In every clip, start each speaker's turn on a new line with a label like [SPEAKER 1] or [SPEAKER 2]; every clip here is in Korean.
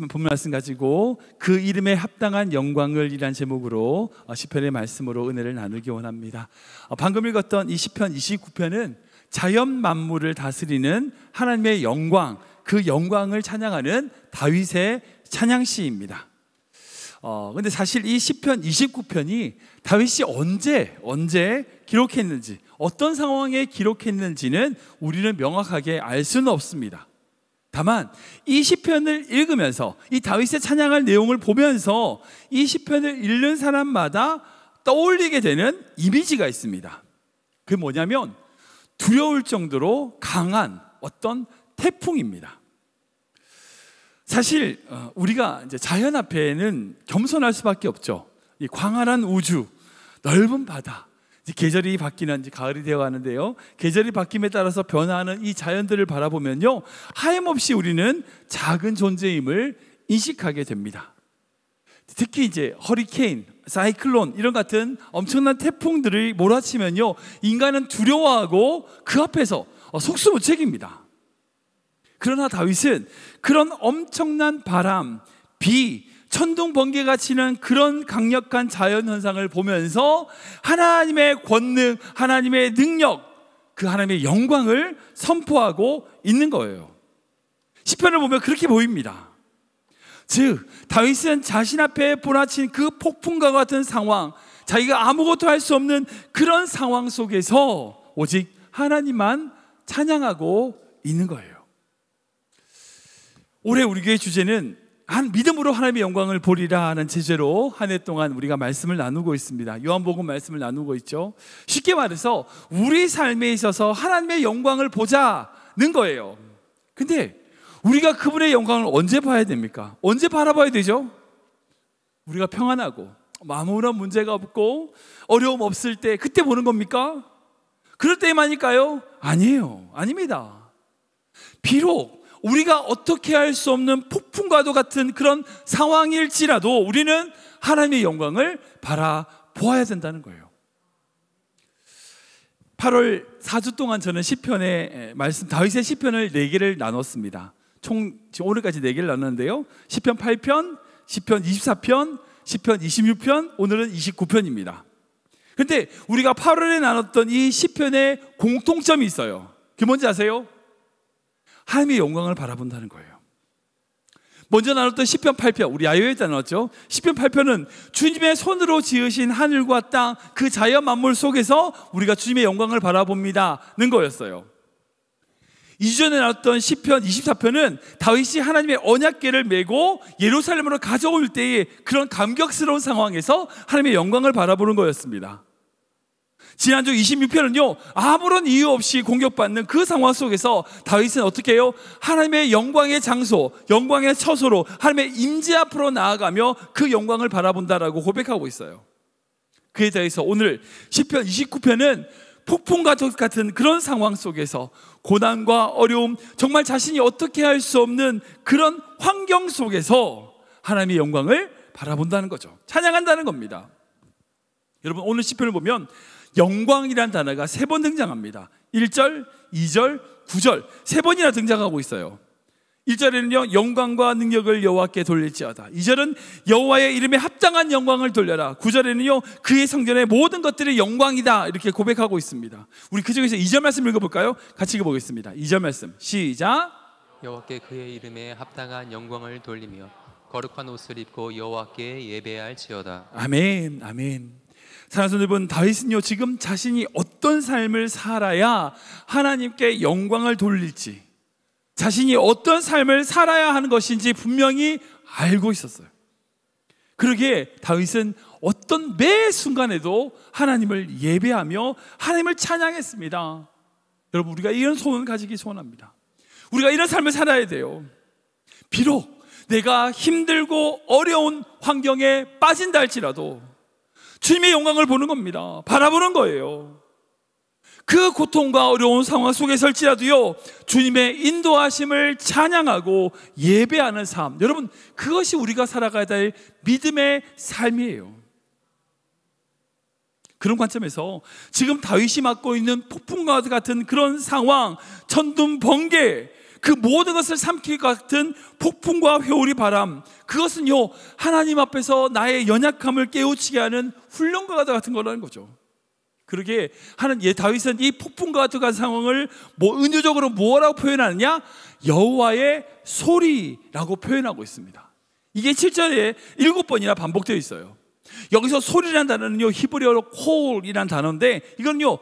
[SPEAKER 1] 본 말씀 가지고 그 이름에 합당한 영광을 이란 제목으로 시편의 말씀으로 은혜를 나누기 원합니다. 방금 읽었던 이 시편 29편은 자연 만물을 다스리는 하나님의 영광, 그 영광을 찬양하는 다윗의 찬양시입니다. 근데 사실 이 시편 29편이 다윗이 언제 기록했는지, 어떤 상황에 기록했는지는 우리는 명확하게 알 수는 없습니다. 다만 이 시편을 읽으면서, 이 다윗의 찬양할 내용을 보면서 이 시편을 읽는 사람마다 떠올리게 되는 이미지가 있습니다. 그게 뭐냐면 두려울 정도로 강한 어떤 태풍입니다. 사실 우리가 이제 자연 앞에는 겸손할 수밖에 없죠. 이 광활한 우주, 넓은 바다, 이제 계절이 바뀌는 이제 가을이 되어 가는데요. 계절이 바뀜에 따라서 변화하는 이 자연들을 바라보면요, 하염없이 우리는 작은 존재임을 인식하게 됩니다. 특히 이제 허리케인, 사이클론 이런 같은 엄청난 태풍들이 몰아치면요, 인간은 두려워하고 그 앞에서 속수무책입니다. 그러나 다윗은 그런 엄청난 바람, 비, 천둥 번개가 치는 그런 강력한 자연현상을 보면서 하나님의 권능, 하나님의 능력, 그 하나님의 영광을 선포하고 있는 거예요. 시편을 보면 그렇게 보입니다. 즉 다윗은 자신 앞에 몰아친 그 폭풍과 같은 상황, 자기가 아무것도 할 수 없는 그런 상황 속에서 오직 하나님만 찬양하고 있는 거예요. 올해 우리 교회 주제는 믿음으로 하나님의 영광을 보리라 하는 제재로 한 해 동안 우리가 말씀을 나누고 있습니다. 요한복음 말씀을 나누고 있죠. 쉽게 말해서 우리 삶에 있어서 하나님의 영광을 보자는 거예요. 근데 우리가 그분의 영광을 언제 봐야 됩니까? 언제 바라봐야 되죠? 우리가 평안하고 아무런 문제가 없고 어려움 없을 때, 그때 보는 겁니까? 그럴 때만일까요? 아니에요. 아닙니다. 비록 우리가 어떻게 할 수 없는 폭풍과도 같은 그런 상황일지라도 우리는 하나님의 영광을 바라보아야 된다는 거예요. 8월 4주 동안 저는 시편의 말씀, 다윗의 시편을 4개를 나눴습니다. 총 지금 오늘까지 4개를 나눴는데요, 시편 8편, 시편 24편, 시편 26편, 오늘은 29편입니다. 그런데 우리가 8월에 나눴던 이 시편의 공통점이 있어요. 그게 뭔지 아세요? 하나님의 영광을 바라본다는 거예요. 먼저 나눴던 시편 8편, 우리 야요회에 나눴죠. 시편 8편은 주님의 손으로 지으신 하늘과 땅, 그 자연 만물 속에서 우리가 주님의 영광을 바라봅니다는 거였어요. 2주 전에 나눴던 시편 24편은 다윗이 하나님의 언약궤를 메고 예루살렘으로 가져올 때의 그런 감격스러운 상황에서 하나님의 영광을 바라보는 거였습니다. 지난주 26편은요, 아무런 이유 없이 공격받는 그 상황 속에서 다윗은 어떻게 해요? 하나님의 영광의 장소, 영광의 처소로 하나님의 임재 앞으로 나아가며 그 영광을 바라본다라고 고백하고 있어요. 그에 대해서 오늘 시편 29편은 폭풍과 같은 그런 상황 속에서 고난과 어려움, 정말 자신이 어떻게 할 수 없는 그런 환경 속에서 하나님의 영광을 바라본다는 거죠. 찬양한다는 겁니다. 여러분, 오늘 시편을 보면 영광이라는 단어가 3번 등장합니다. 1절, 2절, 9절 3번이나 등장하고 있어요. 1절에는요, 영광과 능력을 여호와께 돌릴지어다. 2절은 여호와의 이름에 합당한 영광을 돌려라. 9절에는요, 그의 성전의 모든 것들이 영광이다, 이렇게 고백하고 있습니다. 우리 그 중에서 2절 말씀 읽어볼까요? 같이 읽어보겠습니다. 2절 말씀 시작.
[SPEAKER 2] 여호와께 그의 이름에 합당한 영광을 돌리며 거룩한 옷을 입고 여호와께 예배할지어다.
[SPEAKER 1] 아멘, 아멘. 사랑하는 여러분, 다윗은요, 지금 자신이 어떤 삶을 살아야 하나님께 영광을 돌릴지, 자신이 어떤 삶을 살아야 하는 것인지 분명히 알고 있었어요. 그러기에 다윗은 어떤 매 순간에도 하나님을 예배하며 하나님을 찬양했습니다. 여러분, 우리가 이런 소원을 가지기 소원합니다. 우리가 이런 삶을 살아야 돼요. 비록 내가 힘들고 어려운 환경에 빠진다 할지라도 주님의 영광을 보는 겁니다. 바라보는 거예요. 그 고통과 어려운 상황 속에 설지라도요, 주님의 인도하심을 찬양하고 예배하는 삶, 여러분, 그것이 우리가 살아가야 될 믿음의 삶이에요. 그런 관점에서 지금 다윗이 맡고 있는 폭풍과 같은 그런 상황, 천둥 번개, 그 모든 것을 삼킬 것 같은 폭풍과 회오리 바람, 그것은요 하나님 앞에서 나의 연약함을 깨우치게 하는 훈련과 같은 거라는 거죠. 그러게 다윗은 이 폭풍과 같은 상황을 은유적으로 뭐라고 표현하느냐? 여호와의 소리라고 표현하고 있습니다. 이게 7절에 7번이나 반복되어 있어요. 여기서 소리라는 단어는요 히브리어로 콜이라는 단어인데, 이건요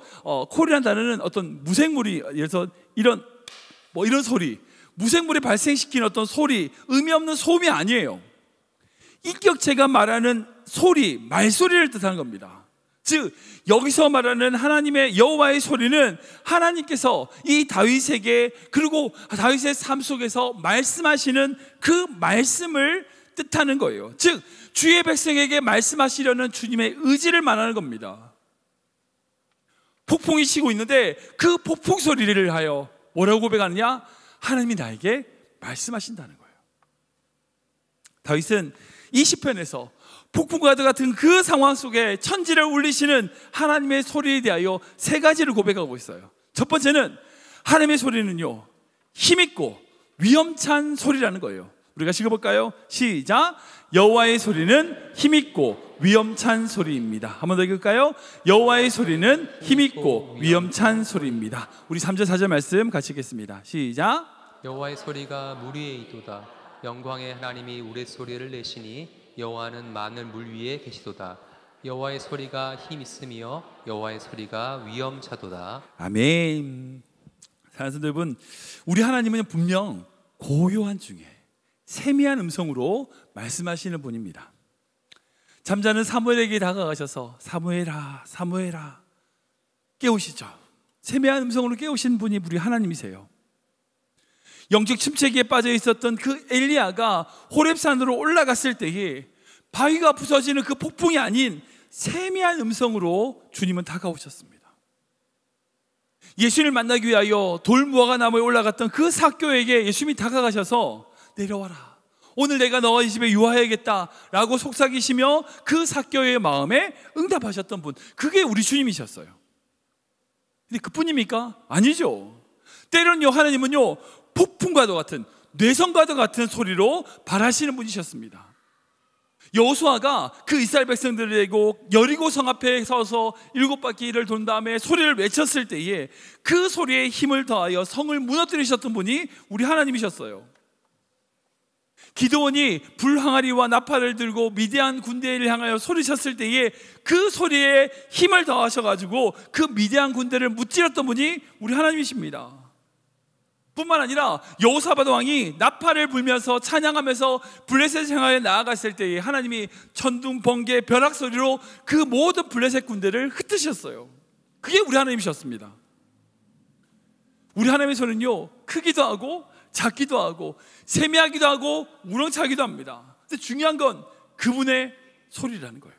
[SPEAKER 1] 콜이라는 단어는 어떤 무생물이, 예를 들어서 이런 소리, 무생물이 발생시키는 어떤 소리, 의미 없는 소음이 아니에요. 인격체가 말하는 소리, 말소리를 뜻하는 겁니다. 즉 여기서 말하는 하나님의 여호와의 소리는 하나님께서 이 다윗에게, 그리고 다윗의 삶 속에서 말씀하시는 그 말씀을 뜻하는 거예요. 즉 주의 백성에게 말씀하시려는 주님의 의지를 말하는 겁니다. 폭풍이 치고 있는데 그 폭풍 소리를 하여 뭐라고 고백하느냐? 하나님이 나에게 말씀하신다는 거예요. 다윗은 이 시편에서 폭풍과 같은 그 상황 속에 천지를 울리시는 하나님의 소리에 대하여 세 가지를 고백하고 있어요. 첫 번째는 하나님의 소리는요 힘있고 위험찬 소리라는 거예요. 우리가 읽어볼까요? 시작. 여호와의 소리는 힘있고 위험찬 소리입니다. 한 번 더 읽을까요? 여호와의 소리는 힘있고 위험찬 소리입니다. 우리 3절 4절 말씀 같이 읽겠습니다. 시작.
[SPEAKER 2] 여호와의 소리가 물 위에 있도다. 영광의 하나님이 우레소리를 내시니 여호와는 많은 물 위에 계시도다. 여호와의 소리가 힘 있으며 여호와의 소리가 위험차도다.
[SPEAKER 1] 아멘. 사랑하는 여러분, 우리 하나님은 분명 고요한 중에 세미한 음성으로 말씀하시는 분입니다. 잠자는 사무엘에게 다가가셔서 사무엘아 사무엘아 깨우시죠. 세미한 음성으로 깨우신 분이 우리 하나님이세요. 영적 침체기에 빠져 있었던 그 엘리야가 호렙산으로 올라갔을 때에 바위가 부서지는 그 폭풍이 아닌 세미한 음성으로 주님은 다가오셨습니다. 예수님을 만나기 위하여 돌무화과 나무에 올라갔던 그 삭개에게 예수님이 다가가셔서 내려와라, 오늘 내가 너와 이 집에 유하여야겠다 라고 속삭이시며 그 삭개의 마음에 응답하셨던 분, 그게 우리 주님이셨어요. 근데 그뿐입니까? 아니죠. 때로는요 하나님은요 폭풍과도 같은, 뇌성과도 같은 소리로 발하시는 분이셨습니다. 여호수아가 그 이스라엘 백성들을 데리고 여리고 성 앞에 서서 7바퀴를 돈 다음에 소리를 외쳤을 때에 그 소리에 힘을 더하여 성을 무너뜨리셨던 분이 우리 하나님이셨어요. 기드온이 불항아리와 나팔을 들고 미디안 군대를 향하여 소리쳤을 때에 그 소리에 힘을 더하셔가지고 그 미디안 군대를 무찌렀던 분이 우리 하나님이십니다. 뿐만 아니라 여호사밧 왕이 나팔을 불면서 찬양하면서 블레셋 향하여 나아갔을 때에 하나님이 천둥, 번개, 벼락 소리로 그 모든 블레셋 군대를 흩으셨어요. 그게 우리 하나님이셨습니다. 우리 하나님의 소리는요 크기도 하고 작기도 하고 세미하기도 하고 우렁차기도 합니다. 근데 중요한 건 그분의 소리라는 거예요.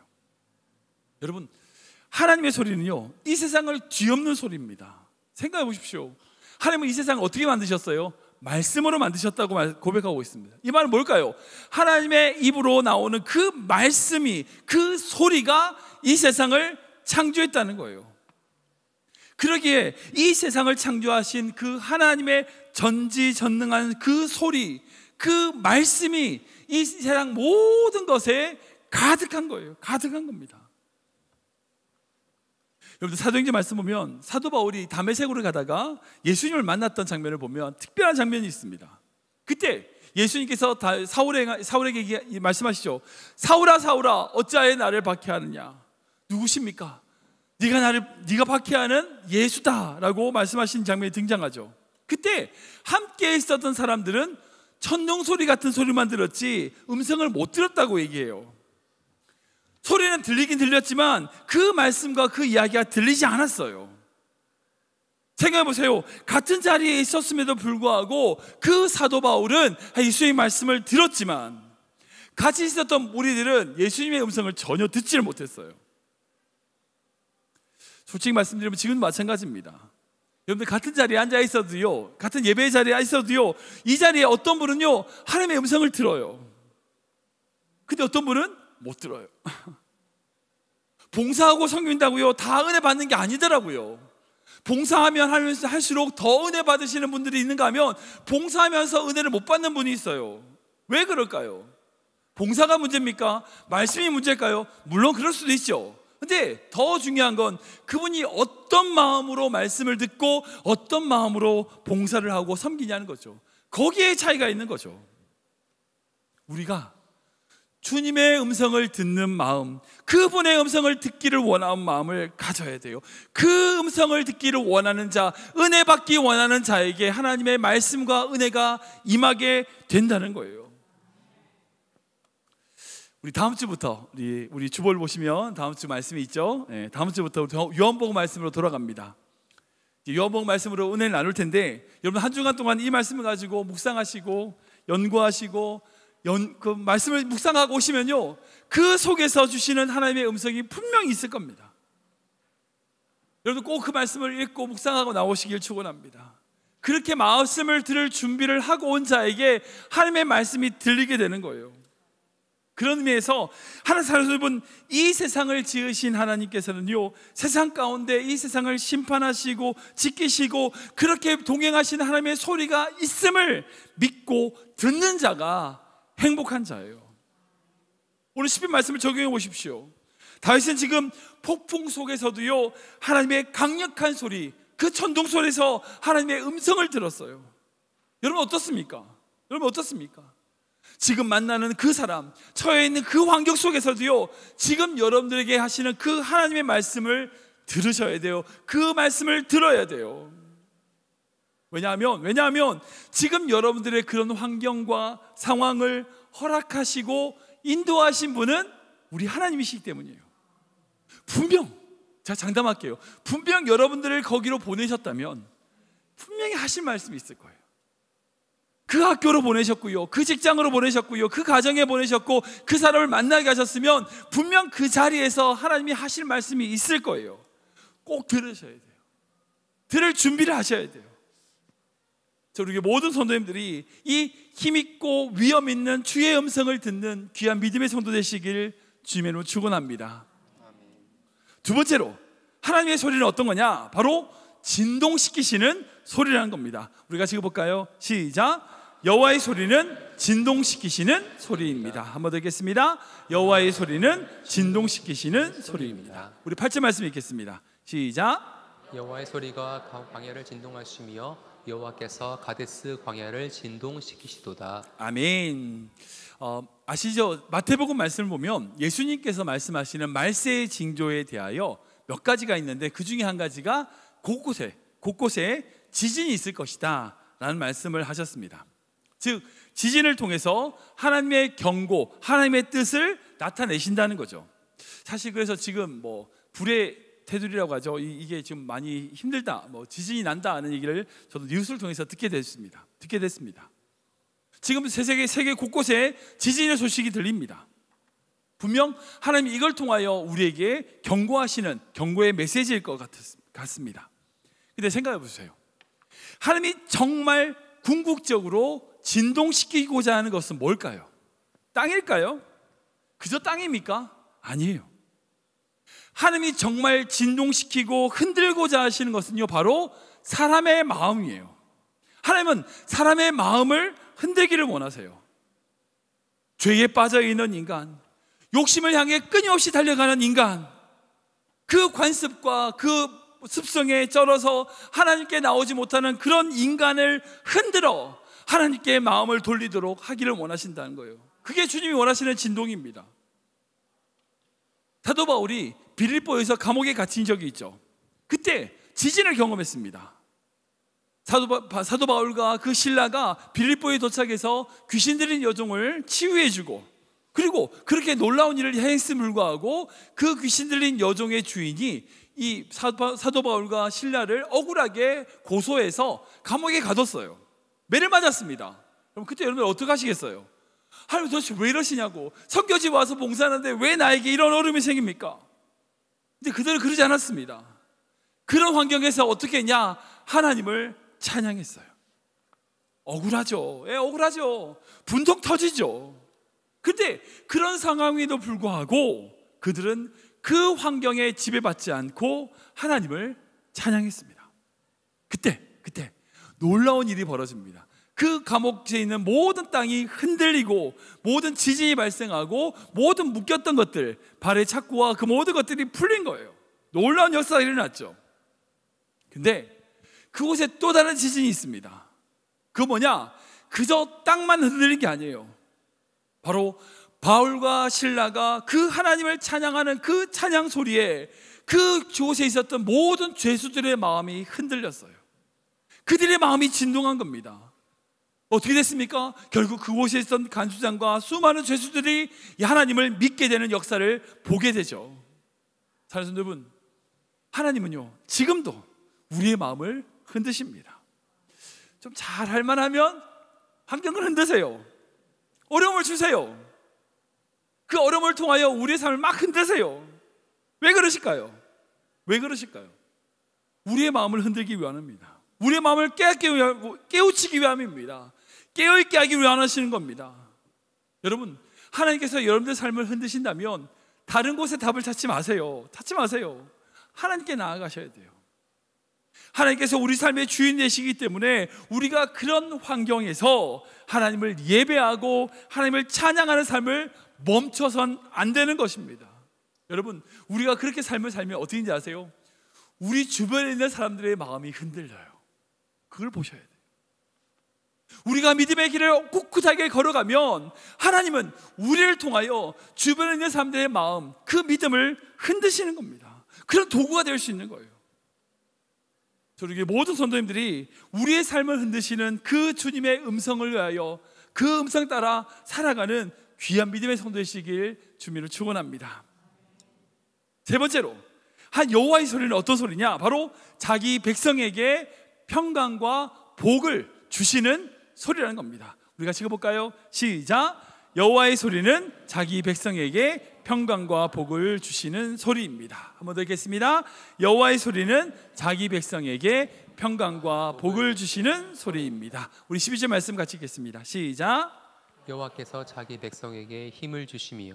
[SPEAKER 1] 여러분, 하나님의 소리는요 이 세상을 뒤엎는 소리입니다. 생각해 보십시오. 하나님은 이 세상을 어떻게 만드셨어요? 말씀으로 만드셨다고 고백하고 있습니다. 이 말은 뭘까요? 하나님의 입으로 나오는 그 말씀이, 그 소리가 이 세상을 창조했다는 거예요. 그러기에 이 세상을 창조하신 그 하나님의 전지전능한 그 소리, 그 말씀이 이 세상 모든 것에 가득한 거예요. 가득한 겁니다. 여러분들 사도행전 말씀 보면 사도 바울이 다메섹으로 가다가 예수님을 만났던 장면을 보면 특별한 장면이 있습니다. 그때 예수님께서 사울에게 말씀하시죠. 사울아 사울아 어찌하여 나를 박해하느냐? 누구십니까? 네가 박해하는 예수다라고 말씀하신 장면이 등장하죠. 그때 함께 있었던 사람들은 천둥 소리 같은 소리만 들었지 음성을 못 들었다고 얘기해요. 소리는 들리긴 들렸지만 그 말씀과 그 이야기가 들리지 않았어요. 생각해 보세요. 같은 자리에 있었음에도 불구하고 그 사도 바울은 예수님의 말씀을 들었지만 같이 있었던 우리들은 예수님의 음성을 전혀 듣지를 못했어요. 솔직히 말씀드리면 지금도 마찬가지입니다. 여러분들 같은 자리에 앉아 있어도요, 같은 예배의 자리에 있어도요, 이 자리에 어떤 분은요 하나님의 음성을 들어요. 근데 어떤 분은 못 들어요. 봉사하고 섬긴다고요 다 은혜 받는 게 아니더라고요. 봉사하면 할수록 더 은혜 받으시는 분들이 있는가 하면 봉사하면서 은혜를 못 받는 분이 있어요. 왜 그럴까요? 봉사가 문제입니까? 말씀이 문제일까요? 물론 그럴 수도 있죠. 근데 더 중요한 건 그분이 어떤 마음으로 말씀을 듣고 어떤 마음으로 봉사를 하고 섬기냐는 거죠. 거기에 차이가 있는 거죠. 우리가 주님의 음성을 듣는 마음, 그분의 음성을 듣기를 원하는 마음을 가져야 돼요. 그 음성을 듣기를 원하는 자, 은혜 받기 원하는 자에게 하나님의 말씀과 은혜가 임하게 된다는 거예요. 우리 다음 주부터 우리 주보를 보시면 다음 주 말씀이 있죠. 네, 다음 주부터 요한복음 말씀으로 돌아갑니다. 요한복음 말씀으로 은혜를 나눌 텐데, 여러분 한 주간 동안 이 말씀을 가지고 묵상하시고 연구하시고 그 말씀을 묵상하고 오시면요, 그 속에서 주시는 하나님의 음성이 분명히 있을 겁니다. 여러분 꼭 그 말씀을 읽고 묵상하고 나오시길 축원합니다. 그렇게 말씀을 들을 준비를 하고 온 자에게 하나님의 말씀이 들리게 되는 거예요. 그런 의미에서 여러분, 이 세상을 지으신 하나님께서는요, 세상 가운데 이 세상을 심판하시고 지키시고 그렇게 동행하신 하나님의 소리가 있음을 믿고 듣는 자가 행복한 자예요. 오늘 시편 말씀을 적용해 보십시오. 다윗은 지금 폭풍 속에서도요, 하나님의 강력한 소리, 그 천둥 소리에서 하나님의 음성을 들었어요. 여러분 어떻습니까? 여러분 어떻습니까? 지금 만나는 그 사람, 처해 있는 그 환경 속에서도요, 지금 여러분들에게 하시는 그 하나님의 말씀을 들으셔야 돼요. 그 말씀을 들어야 돼요. 왜냐하면 지금 여러분들의 그런 환경과 상황을 허락하시고 인도하신 분은 우리 하나님이시기 때문이에요. 분명, 제가 장담할게요, 분명 여러분들을 거기로 보내셨다면 분명히 하신 말씀이 있을 거예요. 그 학교로 보내셨고요, 그 직장으로 보내셨고요, 그 가정에 보내셨고 그 사람을 만나게 하셨으면 분명 그 자리에서 하나님이 하실 말씀이 있을 거예요. 꼭 들으셔야 돼요. 들을 준비를 하셔야 돼요. 우리 모든 성도님들이 이 힘있고 위험 있는 주의 음성을 듣는 귀한 믿음의 성도 되시길 주님의 이름으로 축원합니다. 두 번째로 하나님의 소리는 어떤 거냐? 바로 진동시키시는 소리라는 겁니다. 우리가 지금 볼까요? 시작. 여호와의 소리는 진동시키시는 소리입니다. 한번 더 읽겠습니다. 여호와의 소리는 진동시키시는 소리입니다. 우리 8절 말씀 읽겠습니다. 시작.
[SPEAKER 2] 여호와의 소리가 광야를 진동하시며 여호와께서 가데스 광야를 진동시키시도다.
[SPEAKER 1] 아멘. 아시죠? 마태복음 말씀을 보면 예수님께서 말씀하시는 말세의 징조에 대하여 몇 가지가 있는데 그 중에 한 가지가 곳곳에 지진이 있을 것이다 라는 말씀을 하셨습니다. 즉 지진을 통해서 하나님의 경고, 하나님의 뜻을 나타내신다는 거죠. 사실 그래서 지금 불의 테두리라고 하죠. 이게 지금 많이 힘들다, 지진이 난다 하는 얘기를 저도 뉴스를 통해서 듣게 됐습니다. 지금 세계 곳곳에 지진의 소식이 들립니다. 분명 하나님이 이걸 통하여 우리에게 경고하시는 경고의 메시지일 것 같습니다. 근데 생각해 보세요. 하나님이 정말 궁극적으로 진동시키고자 하는 것은 뭘까요? 땅일까요? 그저 땅입니까? 아니에요. 하나님이 정말 진동시키고 흔들고자 하시는 것은요, 바로 사람의 마음이에요. 하나님은 사람의 마음을 흔들기를 원하세요. 죄에 빠져 있는 인간, 욕심을 향해 끊임없이 달려가는 인간, 그 관습과 그 습성에 쩔어서 하나님께 나오지 못하는 그런 인간을 흔들어 하나님께 마음을 돌리도록 하기를 원하신다는 거예요. 그게 주님이 원하시는 진동입니다. 사도 바울이 빌립보에서 감옥에 갇힌 적이 있죠. 그때 지진을 경험했습니다. 사도 바울과 그 신라가 빌립보에 도착해서 귀신 들린 여종을 치유해주고, 그리고 그렇게 놀라운 일을 행했음에 불구하고 그 귀신 들린 여종의 주인이 이 사도 바울과 신라를 억울하게 고소해서 감옥에 가뒀어요. 매를 맞았습니다. 그럼 그때 여러분들 어떻게 하시겠어요? 하나님 도대체 왜 이러시냐고, 선교지 와서 봉사하는데 왜 나에게 이런 어려움이 생깁니까? 근데 그들은 그러지 않았습니다. 그런 환경에서 어떻게 했냐? 하나님을 찬양했어요. 억울하죠. 억울하죠. 분통 터지죠. 근데 그런 상황에도 불구하고 그들은 그 환경에 지배받지 않고 하나님을 찬양했습니다. 그때 놀라운 일이 벌어집니다. 그 감옥에 있는 모든 땅이 흔들리고 모든 지진이 발생하고 모든 묶였던 것들, 발의 착고와 그 모든 것들이 풀린 거예요. 놀라운 역사가 일어났죠. 근데 그곳에 또 다른 지진이 있습니다. 그거 뭐냐? 그저 땅만 흔들린 게 아니에요. 바로 바울과 실라가 그 하나님을 찬양하는 그 찬양 소리에 그곳에 있었던 모든 죄수들의 마음이 흔들렸어요. 그들의 마음이 진동한 겁니다. 어떻게 됐습니까? 결국 그곳에 있었던 간수장과 수많은 죄수들이 하나님을 믿게 되는 역사를 보게 되죠. 사랑하는 여러분, 하나님은요 지금도 우리의 마음을 흔드십니다. 좀 잘 할만하면 환경을 흔드세요. 어려움을 주세요. 그 어려움을 통하여 우리의 삶을 막 흔드세요. 왜 그러실까요? 왜 그러실까요? 우리의 마음을 흔들기 위함입니다. 우리의 마음을 깨우치기 위함입니다. 깨어있게 하기 위해 하시는 겁니다. 여러분, 하나님께서 여러분들의 삶을 흔드신다면 다른 곳에 답을 찾지 마세요. 하나님께 나아가셔야 돼요. 하나님께서 우리 삶의 주인 되시기 때문에 우리가 그런 환경에서 하나님을 예배하고 하나님을 찬양하는 삶을 멈춰선 안 되는 것입니다. 여러분, 우리가 그렇게 삶을 살면 어떻게인지 아세요? 우리 주변에 있는 사람들의 마음이 흔들려요. 그걸 보셔야 돼요. 우리가 믿음의 길을 꿋꿋하게 걸어가면 하나님은 우리를 통하여 주변에 있는 사람들의 마음, 그 믿음을 흔드시는 겁니다. 그런 도구가 될 수 있는 거예요. 저에게 모든 성도님들이 우리의 삶을 흔드시는 그 주님의 음성을 위하여 그 음성 따라 살아가는 귀한 믿음의 성도 되시길 주님을 축원합니다. 세 번째로, 한 여호와의 소리는 어떤 소리냐? 바로 자기 백성에게 평강과 복을 주시는 소리라는 겁니다. 우리 같이 읽어볼까요? 시작! 여호와의 소리는 자기 백성에게 평강과 복을 주시는 소리입니다. 한 번 더 읽겠습니다. 여호와의 소리는 자기 백성에게 평강과 복을 주시는 소리입니다. 우리 12절 말씀 같이 읽겠습니다. 시작!
[SPEAKER 2] 여호와께서 자기 백성에게 힘을 주시며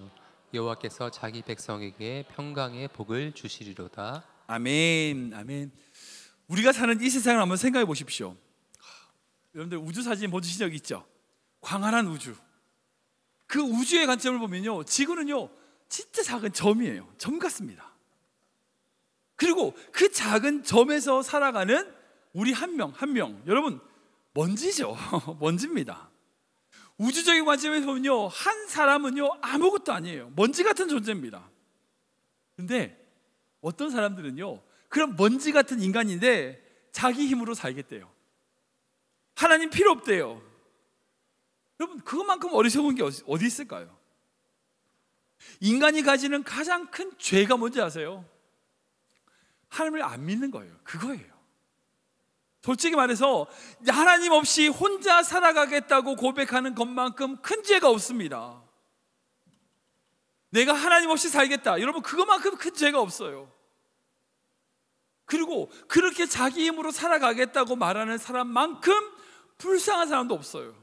[SPEAKER 2] 여호와께서 자기 백성에게 평강의 복을 주시리로다.
[SPEAKER 1] 아멘. 아멘. 우리가 사는 이 세상을 한번 생각해 보십시오. 여러분들 우주 사진 보신 적 있죠? 광활한 우주. 그 우주의 관점을 보면요, 지구는요 진짜 작은 점이에요. 점 같습니다. 그리고 그 작은 점에서 살아가는 우리 한 명, 여러분 먼지죠. 먼지입니다. 우주적인 관점에서 보면요, 한 사람은요 아무것도 아니에요. 먼지 같은 존재입니다. 그런데 어떤 사람들은요 그런 먼지 같은 인간인데 자기 힘으로 살겠대요. 하나님 필요 없대요. 여러분, 그것만큼 어리석은 게 어디 있을까요? 인간이 가지는 가장 큰 죄가 뭔지 아세요? 하나님을 안 믿는 거예요. 그거예요. 솔직히 말해서 하나님 없이 혼자 살아가겠다고 고백하는 것만큼 큰 죄가 없습니다. 내가 하나님 없이 살겠다, 여러분 그것만큼 큰 죄가 없어요. 그리고 그렇게 자기 힘으로 살아가겠다고 말하는 사람만큼 불쌍한 사람도 없어요.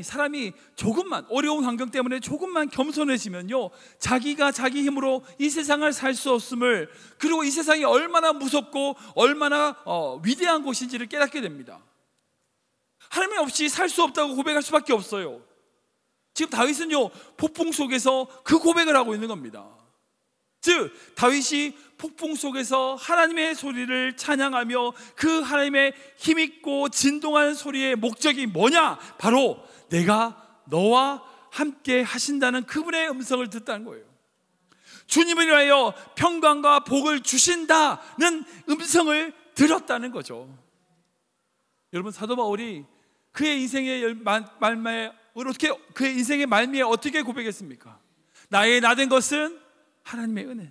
[SPEAKER 1] 사람이 조금만 어려운 환경 때문에 조금만 겸손해지면요, 자기가 자기 힘으로 이 세상을 살 수 없음을, 그리고 이 세상이 얼마나 무섭고 얼마나 위대한 곳인지를 깨닫게 됩니다. 하나님 없이 살 수 없다고 고백할 수밖에 없어요. 지금 다윗은요 폭풍 속에서 그 고백을 하고 있는 겁니다. 즉 다윗이 폭풍 속에서 하나님의 소리를 찬양하며 그 하나님의 힘있고 진동하는 소리의 목적이 뭐냐? 바로 내가 너와 함께 하신다는 그분의 음성을 듣다는 거예요. 주님을 위하여 평강과 복을 주신다는 음성을 들었다는 거죠. 여러분, 사도 바울이 그의 인생의 말미에 어떻게 고백했습니까? 나의 나된 것은 하나님의 은혜야.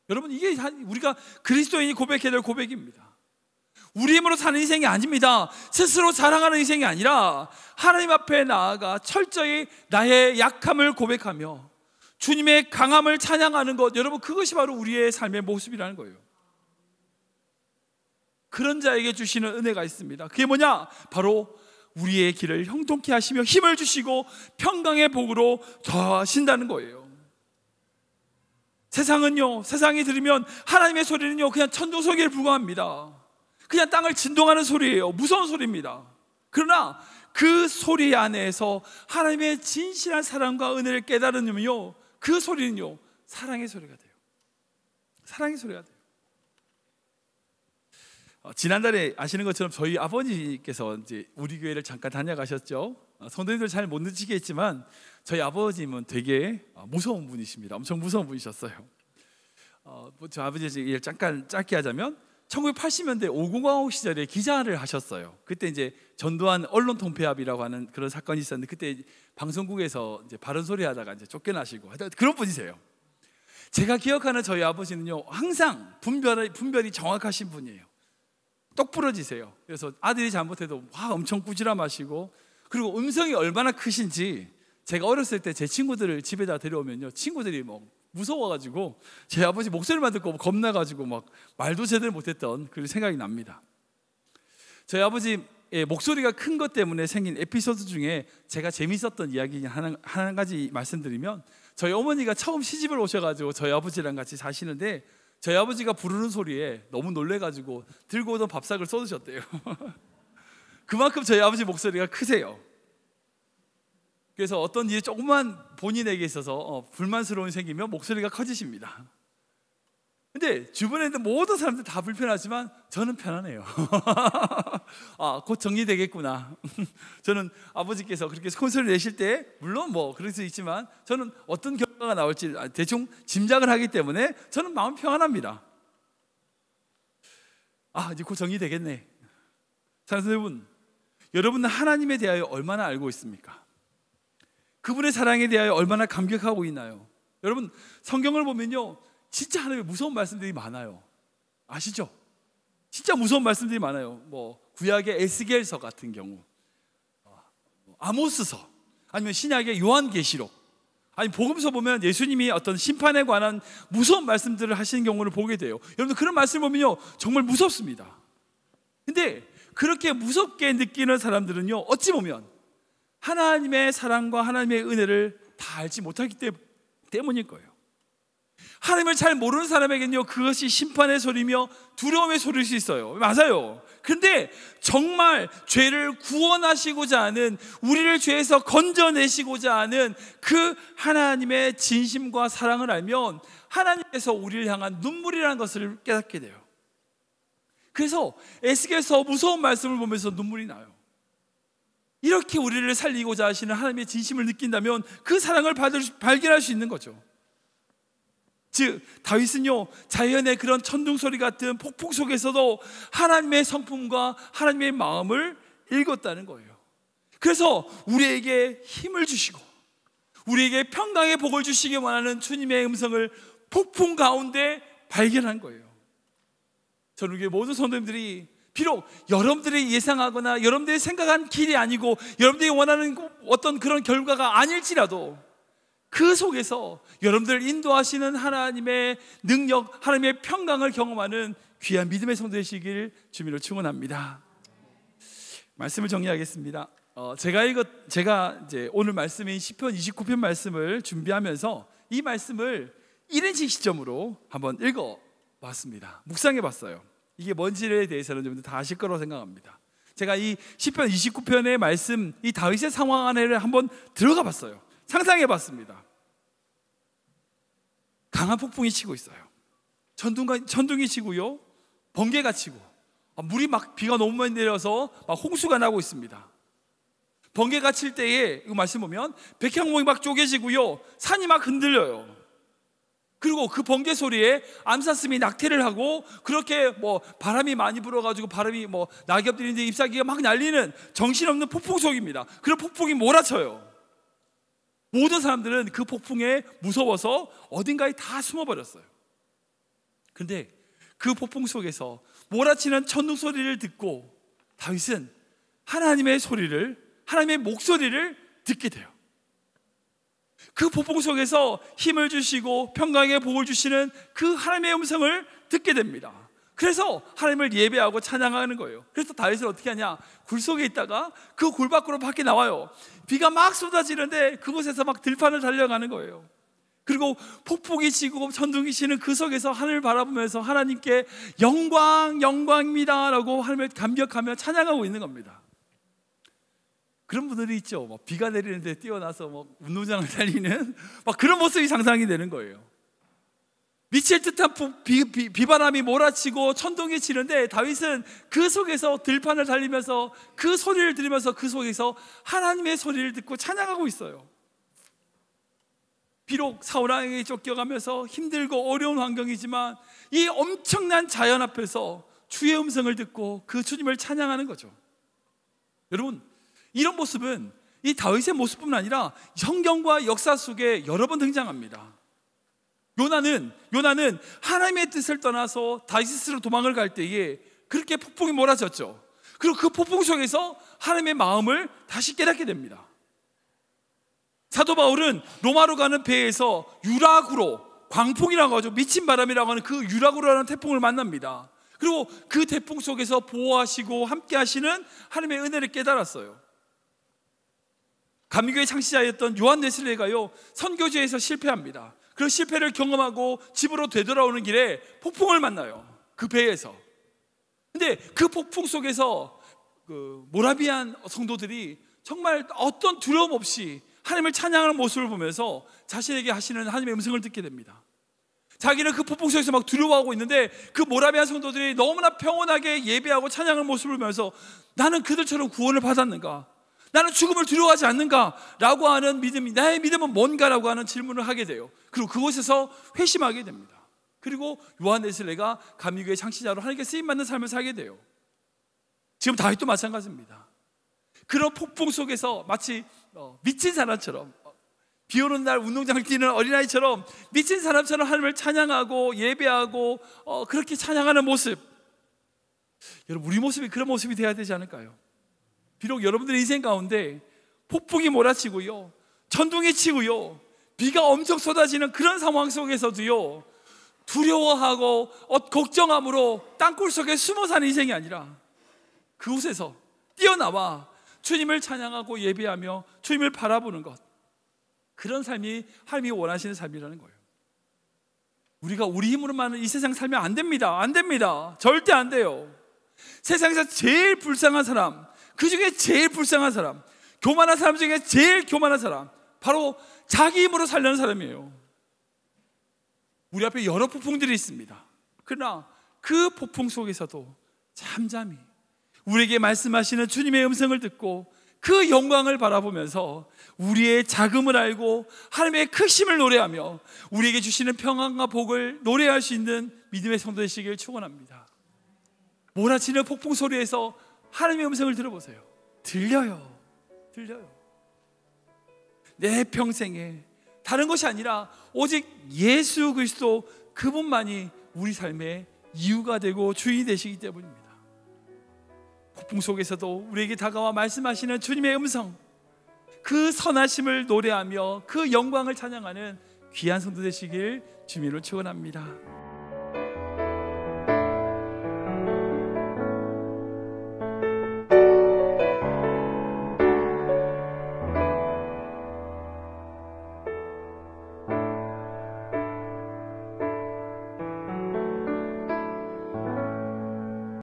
[SPEAKER 1] 여러분, 이게 우리가 그리스도인이 고백해야 될 고백입니다. 우리 힘으로 사는 인생이 아닙니다. 스스로 자랑하는 인생이 아니라 하나님 앞에 나아가 철저히 나의 약함을 고백하며 주님의 강함을 찬양하는 것, 여러분 그것이 바로 우리의 삶의 모습이라는 거예요. 그런 자에게 주시는 은혜가 있습니다. 그게 뭐냐? 바로 우리의 길을 형통케 하시며 힘을 주시고 평강의 복으로 더하신다는 거예요. 세상은요, 세상이 들으면 하나님의 소리는요 그냥 천둥 소리에 불과합니다. 그냥 땅을 진동하는 소리예요. 무서운 소리입니다. 그러나 그 소리 안에서 하나님의 진실한 사랑과 은혜를 깨달으면요, 그 소리는요 사랑의 소리가 돼요. 사랑의 소리가 돼요. 지난달에 아시는 것처럼 저희 아버지께서 이제 우리 교회를 잠깐 다녀가셨죠. 성도님들 잘 못 느끼겠지만 저희 아버님은 되게 무서운 분이십니다. 엄청 무서운 분이셨어요. 저 아버지 얘기를 잠깐 짧게 하자면 1980년대 5공화국 시절에 기자를 하셨어요. 그때 이제 전두환 언론 통폐합이라고 하는 그런 사건이 있었는데 그때 방송국에서 이제 바른 소리 하다가 이제 쫓겨나시고 하여튼 그런 분이세요. 제가 기억하는 저희 아버지는요 항상 분별이 정확하신 분이에요. 똑부러지세요. 그래서 아들이 잘못해도 엄청 꾸지람하시고, 그리고 음성이 얼마나 크신지 제가 어렸을 때 제 친구들을 집에다 데려오면요 친구들이 뭐 무서워가지고 제 아버지 목소리만 듣고 겁나가지고 막 말도 제대로 못했던 그런 생각이 납니다. 저희 아버지의 목소리가 큰 것 때문에 생긴 에피소드 중에 제가 재밌었던 이야기 한 가지 말씀드리면, 저희 어머니가 처음 시집을 오셔가지고 저희 아버지랑 같이 사시는데 저희 아버지가 부르는 소리에 너무 놀래가지고 들고 오던 밥상을 쏟으셨대요. 그만큼 저희 아버지 목소리가 크세요. 그래서 어떤 일이 조금만 본인에게 있어서 불만스러움이 생기면 목소리가 커지십니다. 근데 주변에 있는 모든 사람들 다 불편하지만 저는 편안해요. 곧 정리되겠구나. 저는 아버지께서 그렇게 큰 소리 내실 때 물론 뭐 그럴 수 있지만 저는 어떤 결과가 나올지 대충 짐작을 하기 때문에 저는 마음 평안합니다. 이제 곧 정리되겠네. 사랑하는 여러분, 여러분은 하나님에 대하여 얼마나 알고 있습니까? 그분의 사랑에 대하여 얼마나 감격하고 있나요? 여러분, 성경을 보면요 진짜 하나님의 무서운 말씀들이 많아요. 아시죠? 진짜 무서운 말씀들이 많아요. 뭐 구약의 에스겔서 같은 경우, 아모스서, 아니면 신약의 요한계시록, 아니 복음서 보면 예수님이 어떤 심판에 관한 무서운 말씀들을 하시는 경우를 보게 돼요. 여러분, 그런 말씀을 보면요 정말 무섭습니다. 근데 그렇게 무섭게 느끼는 사람들은요 어찌 보면 하나님의 사랑과 하나님의 은혜를 다 알지 못하기 때문일 거예요. 하나님을 잘 모르는 사람에게는요 그것이 심판의 소리며 두려움의 소리일 수 있어요. 맞아요. 그런데 정말 죄를 구원하시고자 하는, 우리를 죄에서 건져내시고자 하는 그 하나님의 진심과 사랑을 알면 하나님께서 우리를 향한 눈물이라는 것을 깨닫게 돼요. 그래서 에스겔서 무서운 말씀을 보면서 눈물이 나요. 이렇게 우리를 살리고자 하시는 하나님의 진심을 느낀다면 그 사랑을 발견할 수 있는 거죠. 즉 다윗은요 자연의 그런 천둥소리 같은 폭풍 속에서도 하나님의 성품과 하나님의 마음을 읽었다는 거예요. 그래서 우리에게 힘을 주시고 우리에게 평강의 복을 주시기 원하는 주님의 음성을 폭풍 가운데 발견한 거예요. 저는 우리 모든 성도님들이 비록 여러분들이 예상하거나 여러분들이 생각한 길이 아니고 여러분들이 원하는 어떤 그런 결과가 아닐지라도 그 속에서 여러분들을 인도하시는 하나님의 능력, 하나님의 평강을 경험하는 귀한 믿음의 성도 되시길 주님으로 축원합니다. 말씀을 정리하겠습니다. 제가 이제 오늘 말씀인 시편 29편 말씀을 준비하면서 이 말씀을 1인칭 시점으로 한번 읽어봤습니다. 묵상해봤어요. 이게 뭔지에 대해서는 여러분들 다 아실 거라고 생각합니다. 제가 이 시편 29편의 말씀, 이 다윗의 상황 안에를 한번 들어가 봤어요. 상상해봤습니다. 강한 폭풍이 치고 있어요. 천둥이 치고요, 번개가 치고, 물이 막 비가 너무 많이 내려서 막 홍수가 나고 있습니다. 번개가 칠 때에 이 말씀 보면 백향목이 막 쪼개지고요, 산이 막 흔들려요. 그리고 그 번개 소리에 암사슴이 낙태를 하고, 그렇게 뭐 바람이 많이 불어가지고 바람이 뭐 낙엽들이 이제 잎사귀가 막 날리는 정신없는 폭풍 속입니다. 그런 폭풍이 몰아쳐요. 모든 사람들은 그 폭풍에 무서워서 어딘가에 다 숨어버렸어요. 그런데 그 폭풍 속에서 몰아치는 천둥 소리를 듣고 다윗은 하나님의 소리를, 하나님의 목소리를 듣게 돼요. 그 폭풍 속에서 힘을 주시고 평강의 복을 주시는 그 하나님의 음성을 듣게 됩니다. 그래서 하나님을 예배하고 찬양하는 거예요. 그래서 다윗은 어떻게 하냐, 굴 속에 있다가 그 굴 밖으로 밖에 나와요. 비가 막 쏟아지는데 그곳에서 막 들판을 달려가는 거예요. 그리고 폭풍이 치고 천둥이 치는 그 속에서 하늘을 바라보면서 하나님께 영광, 영광입니다 라고 하나님을 감격하며 찬양하고 있는 겁니다. 그런 분들이 있죠. 막 비가 내리는데 뛰어나서 막 운동장을 달리는 막 그런 모습이 상상이 되는 거예요. 미칠 듯한 비바람이 몰아치고 천둥이 치는데 다윗은 그 속에서 들판을 달리면서 그 소리를 들으면서 그 속에서 하나님의 소리를 듣고 찬양하고 있어요. 비록 사울왕에게 쫓겨가면서 힘들고 어려운 환경이지만 이 엄청난 자연 앞에서 주의 음성을 듣고 그 주님을 찬양하는 거죠. 여러분, 이런 모습은 이 다윗의 모습뿐만 아니라 성경과 역사 속에 여러 번 등장합니다. 요나는 하나님의 뜻을 떠나서 다윗으로 도망을 갈 때에 그렇게 폭풍이 몰아쳤죠. 그리고 그 폭풍 속에서 하나님의 마음을 다시 깨닫게 됩니다. 사도 바울은 로마로 가는 배에서 유라구로, 광풍이라고 하죠. 미친 바람이라고 하는 그 유라구로라는 태풍을 만납니다. 그리고 그 태풍 속에서 보호하시고 함께 하시는 하나님의 은혜를 깨달았어요. 감리교의 창시자였던 요한 웨슬레가요, 선교지에서 실패합니다. 그 실패를 경험하고 집으로 되돌아오는 길에 폭풍을 만나요. 그 배에서. 근데 그 폭풍 속에서 그 모라비안 성도들이 정말 어떤 두려움 없이 하나님을 찬양하는 모습을 보면서 자신에게 하시는 하나님의 음성을 듣게 됩니다. 자기는 그 폭풍 속에서 막 두려워하고 있는데 그 모라비안 성도들이 너무나 평온하게 예배하고 찬양하는 모습을 보면서 나는 그들처럼 구원을 받았는가? 나는 죽음을 두려워하지 않는가? 라고 하는 믿음이, 나의 믿음은 뭔가라고 하는 질문을 하게 돼요. 그리고 그곳에서 회심하게 됩니다. 그리고 요한 웨슬레가 감리교의 창시자로 하나님께 쓰임받는 삶을 살게 돼요. 지금 다윗도 마찬가지입니다. 그런 폭풍 속에서 마치 미친 사람처럼, 비 오는 날 운동장을 뛰는 어린아이처럼 미친 사람처럼 하나님을 찬양하고 예배하고 그렇게 찬양하는 모습, 여러분, 우리 모습이 그런 모습이 돼야 되지 않을까요? 비록 여러분들의 인생 가운데 폭풍이 몰아치고요, 천둥이 치고요, 비가 엄청 쏟아지는 그런 상황 속에서도요, 두려워하고 걱정함으로 땅굴 속에 숨어 사는 인생이 아니라 그곳에서 뛰어나와 주님을 찬양하고 예배하며 주님을 바라보는 것, 그런 삶이 하나님이 원하시는 삶이라는 거예요. 우리가 우리 힘으로만 이 세상 살면 안 됩니다. 안 됩니다. 절대 안 돼요. 세상에서 제일 불쌍한 사람, 그 중에 제일 불쌍한 사람, 교만한 사람 중에 제일 교만한 사람, 바로 자기 힘으로 살려는 사람이에요. 우리 앞에 여러 폭풍들이 있습니다. 그러나 그 폭풍 속에서도 잠잠히 우리에게 말씀하시는 주님의 음성을 듣고 그 영광을 바라보면서 우리의 작음을 알고 하나님의 크심을 노래하며 우리에게 주시는 평안과 복을 노래할 수 있는 믿음의 성도 되시길 축원합니다. 몰아치는 폭풍 소리에서 하나님의 음성을 들어보세요. 들려요. 내 평생에 다른 것이 아니라 오직 예수 그리스도 그분만이 우리 삶의 이유가 되고 주인이 되시기 때문입니다. 폭풍 속에서도 우리에게 다가와 말씀하시는 주님의 음성, 그 선하심을 노래하며 그 영광을 찬양하는 귀한 성도 되시길 주님으로 축원합니다.